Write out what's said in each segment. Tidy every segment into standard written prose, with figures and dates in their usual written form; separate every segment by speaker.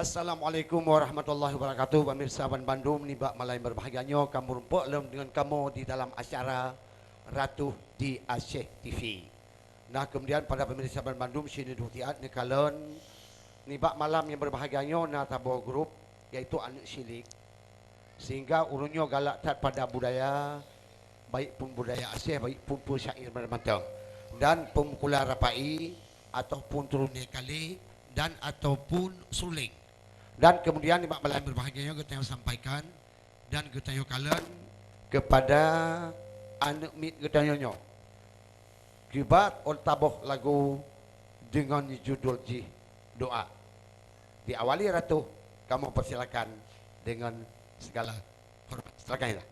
Speaker 1: Assalamualaikum warahmatullahi wabarakatuh. Pemirsa Ban Bandung, nibak malam berbahagianya. Kamu rumput dengan kamu di dalam acara Ratu di Aceh TV. Nah, kemudian pada pemirsa Ban Bandung sini dutiat ni kalian nibak malam yang berbahagianya na tabo grup yaitu anak silik. Sehingga urunyo galak tat pada budaya baik pun budaya Aceh, baik pun syair bermata dan pemukula rapai ataupun turunnya kali dan ataupun suling. Dan kemudian Pak Malam berbahagianya kita yang sampaikan dan kita yang kalian kepada anak mit kita nyonya. Kibat on taboh lagu dengan judul ji doa. Diawali Ratu, kamu persilakan dengan segala hormat. Silakan ya.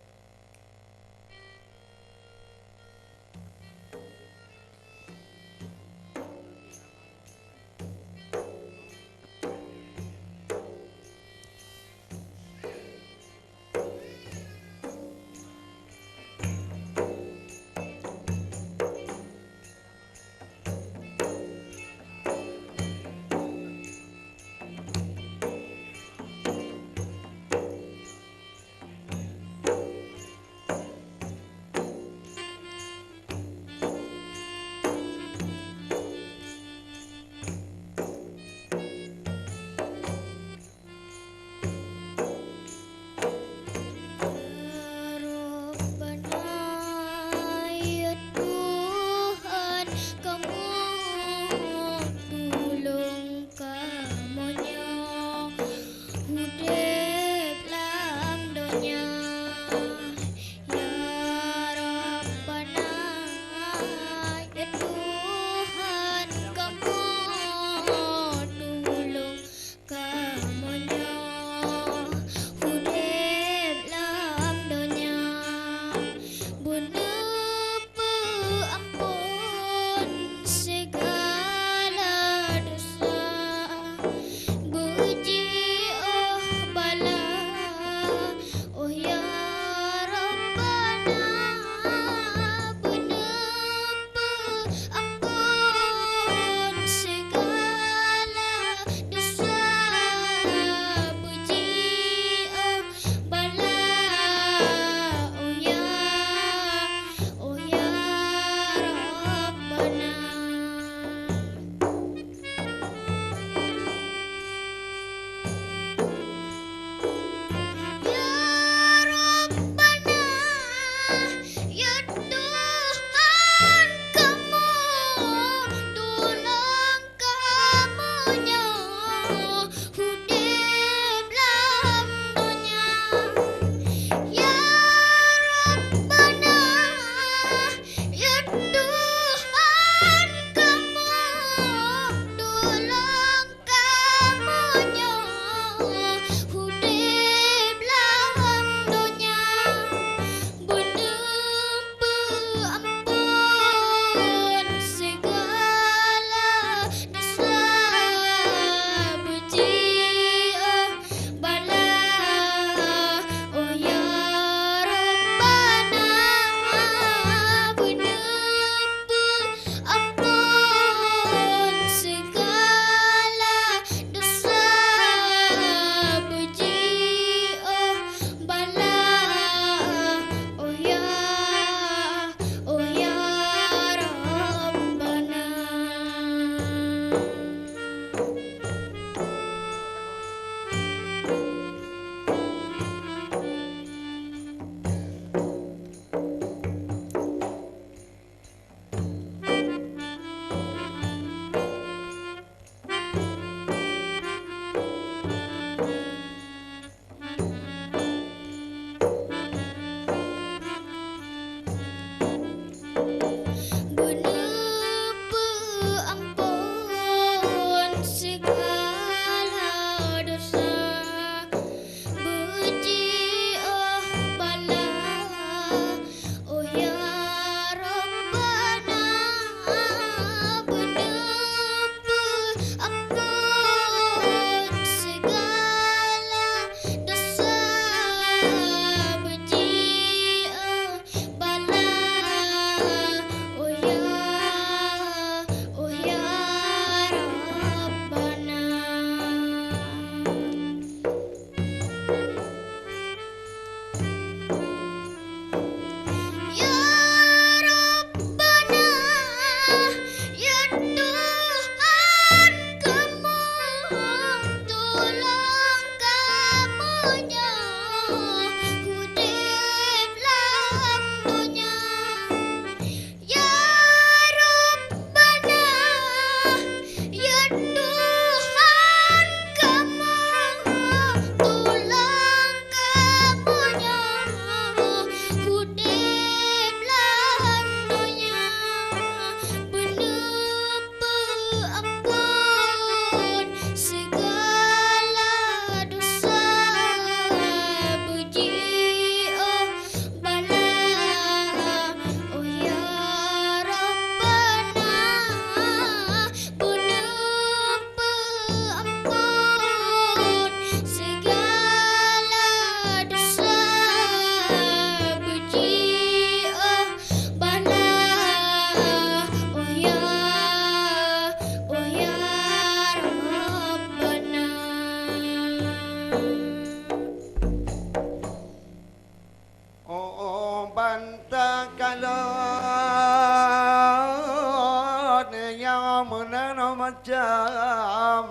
Speaker 1: macam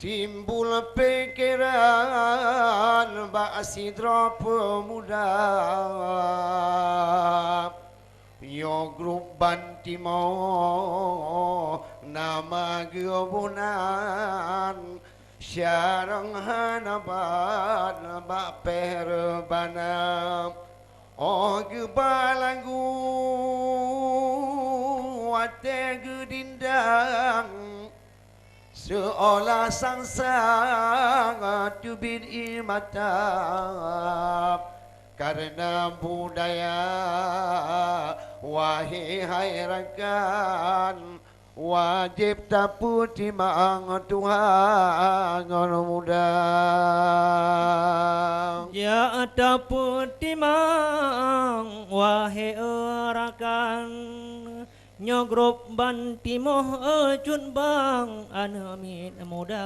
Speaker 1: timbul pikiran bak sidra pemuda yo grup bantimo nama gebunan syarang hanaban bak perbana oh gebalangu wate gedindang seolah sang tubir imatap karena budaya wahai rakan wajib taputi mang Tuhan muda
Speaker 2: ya taputi mang wahai rakan nyogrop bantimoh ejun bang anamit muda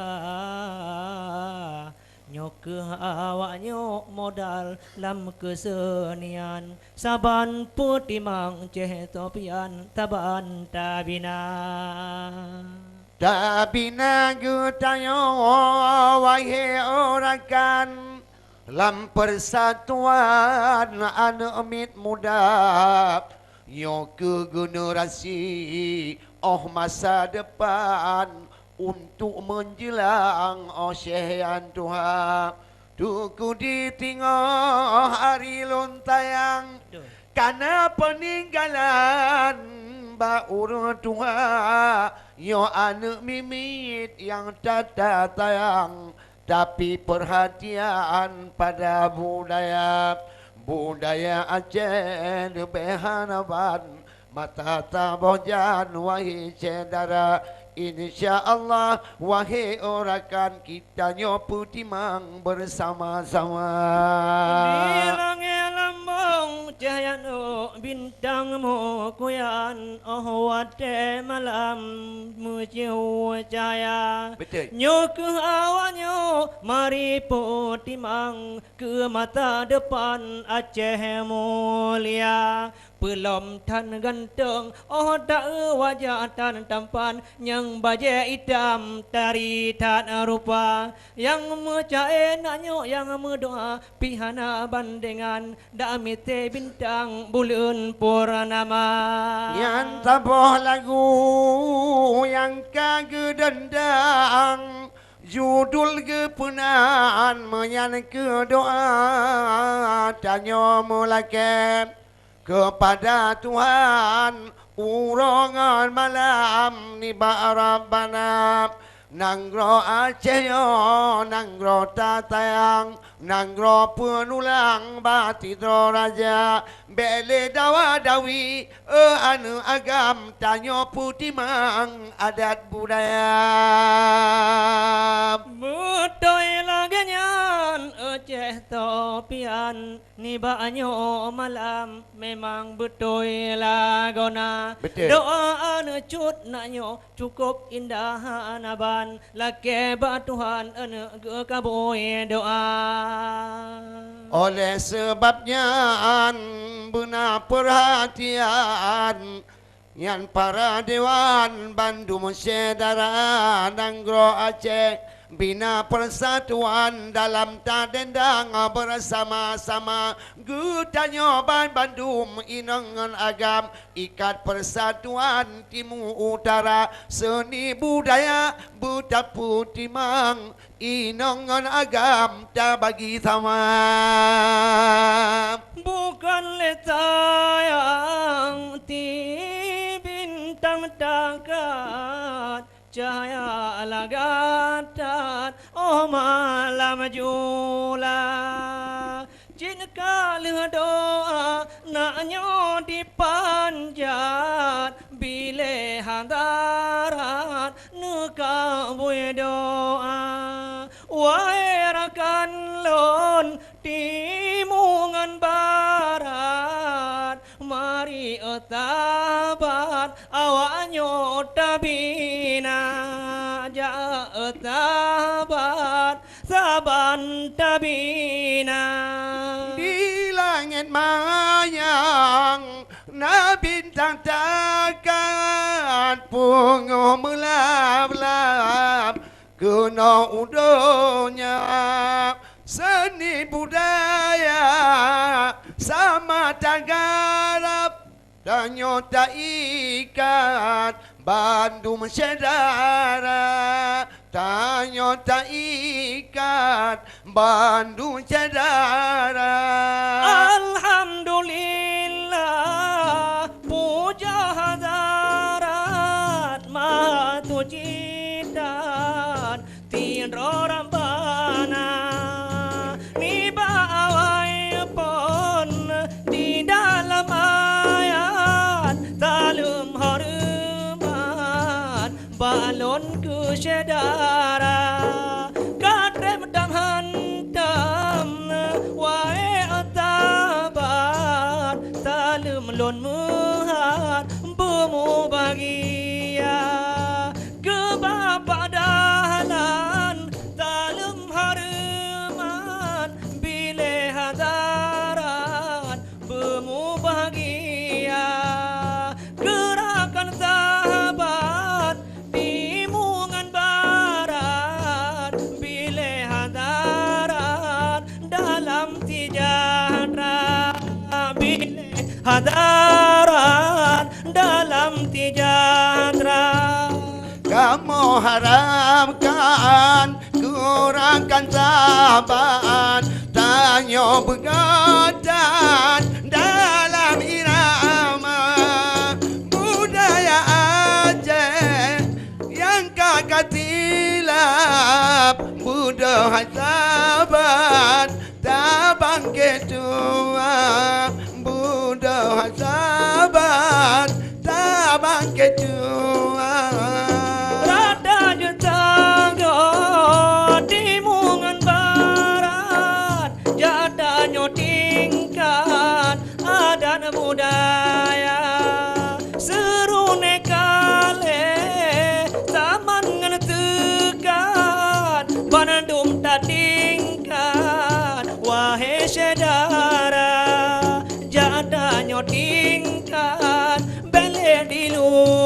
Speaker 2: nyok ke awak nyok modal lam kesenian saban putih mang ceh topian taban tabina
Speaker 1: gutayo wahai orakan lam persatuan anamit muda yo ke generasi masa depan untuk menjelang syehan Tuhan tuku ditinggal hari lontayang karena peninggalan baur Tuhan yo anak mimit yang tata tayang tapi perhatian pada budaya Aceh behanaban mata tabojan wahai cedara InsyaAllah wahai orakan kita nyopu timang bersama-sama
Speaker 2: di langit lambung cahaya bintang mu kuyan wate malam muciu cahaya
Speaker 1: betul
Speaker 2: nyok awanyo mari putimang ke mata depan Aceh mulia belum tan ganteng tak wajah tan tampan yang baje hitam tari tan rupa yang mecae nanyo yang mendoa pihana bandengan damite bintang bulan purnama
Speaker 1: yang taboh lagu yang kagedendang judul kepunan menyan ke doa tanyo mulake kepada Tuhan urongan malam ni Rabbana nangro Aceh yo nangro tatayang nangro penulang batidro raja bele dawa dawi anu agam tanyo putimang adat budaya
Speaker 2: Butoy laganyan Aceh topian ni banyo malam memang betul lagona
Speaker 1: betul
Speaker 2: doa anu cut nanyo cukup indah anaban lake batuhan anu kaboy doa
Speaker 1: oleh sebabnya benar perhatian yang para dewan Bandung Sedara Nanggro Aceh bina persatuan dalam tadendang bersama-sama gutanyo Bandung inangan agam ikat persatuan Timur Utara seni budaya buta putih mang inangan agam tak bagi sama
Speaker 2: bukan letayang ti bintang takat cahaya lagatan malam jula jika doa naknyo dipanjat bile handarat nuka bui doa wahai rakan lon timungan barat mari otabat awaknyo tabina ja otabat saban tabina
Speaker 1: di langit mayang na bintang takat pungo melap-lap kena udonya seni budaya sama tagarap dan nyota ikat Bandung saudara tanya tak ikat Bandung saudara.
Speaker 2: Alhamdulillah puja hadarat matujidan tiro rabbana ni bawai pon di dalam ayat talum hormat balon ku sedara kadrem dam hantam wae atabat talum lon muhat bumu bagia ke bapa dahlan talum hormat bile hadarat bumu bahagia gerakan sahabat timungan barat bile hadarat dalam sejahtera bile hadarat dalam sejahtera.
Speaker 1: Kamu haramkan kurangkan sahabat tanya begadan dalam irama budaya Aceh yang kakak tilap budaya sahabat tak bangkit tua budaya sahabat tak bangkit tua.
Speaker 2: Rada jutanggo timungan barat jadanya tingkat adat budaya seru nekale zaman ngetekat Bandung tak tingkat wahai saudara jadanya tingkat bele di luar